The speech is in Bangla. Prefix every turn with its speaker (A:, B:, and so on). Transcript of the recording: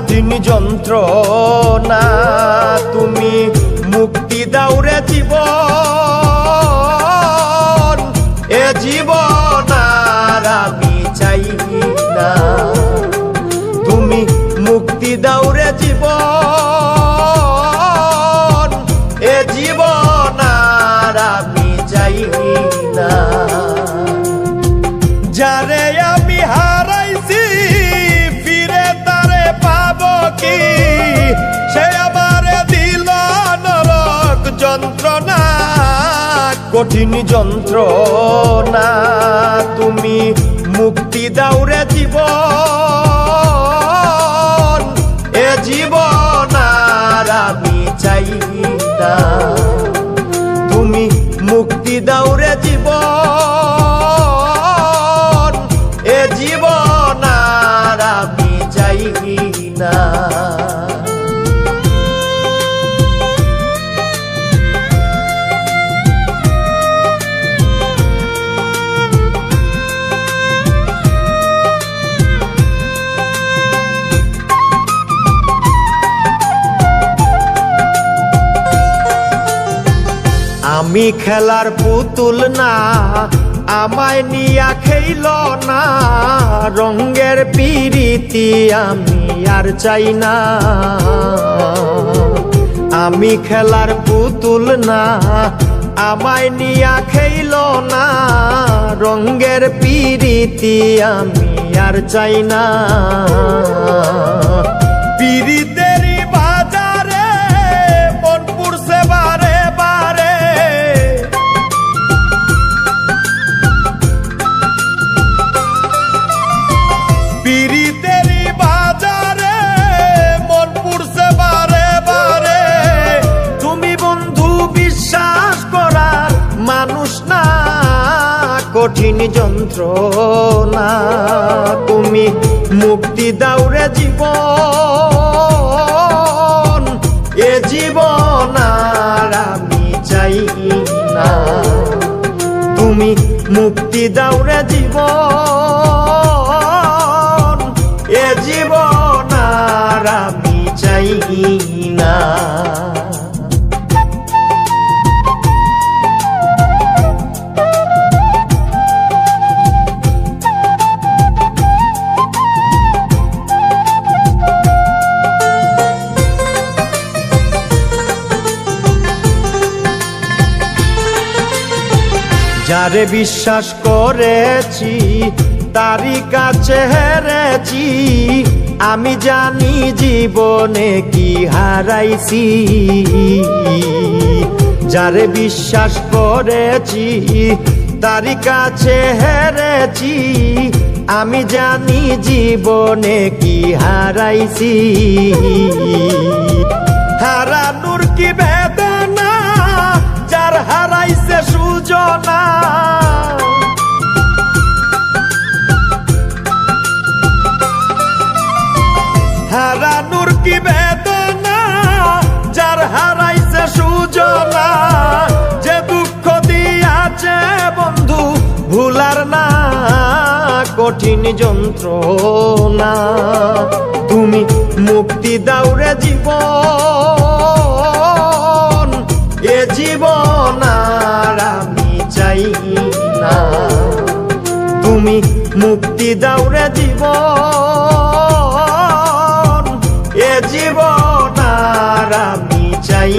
A: কঠিন যন্ত্রণা তুমি মুক্তি দাও রে জীবন এ জীবন আর আমি চাই না তুমি মুক্তি দাও রে জীবন এ জীবন আর আমি চাই না যারে আমি হারাইছি ফিরে তারে পাবো কি সে আমারে দিল নরক যন্ত্রণা কঠিন যন্ত্রণা তুমি মুক্তি দাও রে জীবন এ জীবন আর আমি চাই না তুমি মুক্তি দাও রে জীবন এ জীবন আর আমি চাই না আমি খেলার পুতুল না আমায় নিয়া খেইল না রঙের পিরিতি আমি আর চাই না আমি খেলার পুতুল না আমায় নিয়া খেইল না রঙের পিরিতি আমি আর চাই না পিরিতেরই বাজারে মন পুরছে বারে বারে পিরিতেরই বাজারে মন পুরছে বারে বারে তুমি বন্ধু বিশ্বাস করার মানুষ না কঠিন যন্ত্রণা তুমি মুক্তি দাও রে জীবন এ জীবন আর আমি চাই না তুমি মুক্তি দাও রে জীবন এ জীবন আর আমি চাই না যারে বিশ্বাস করেছি তারই কাছে হেরেছি আমি জানি জীবনে কি হারাইছি যারে বিশ্বাস করেছি তারই কাছে হেরেছি আমি জানি জীবনে কি হারাইছি হারানোর কি বেদনা যার হারাইছে সুজনা হারানোর কি বেদনা যার হারাইছে সুজনা যে দুঃখ দিয়াছে বন্ধু ভুলার না কঠিন যন্ত্রণা তুমি মুক্তি দাও রে জীবন এ জীবন আর আমি চাই না তুমি মুক্তি দাও রে জীবন এ জীবন আর আমি চাই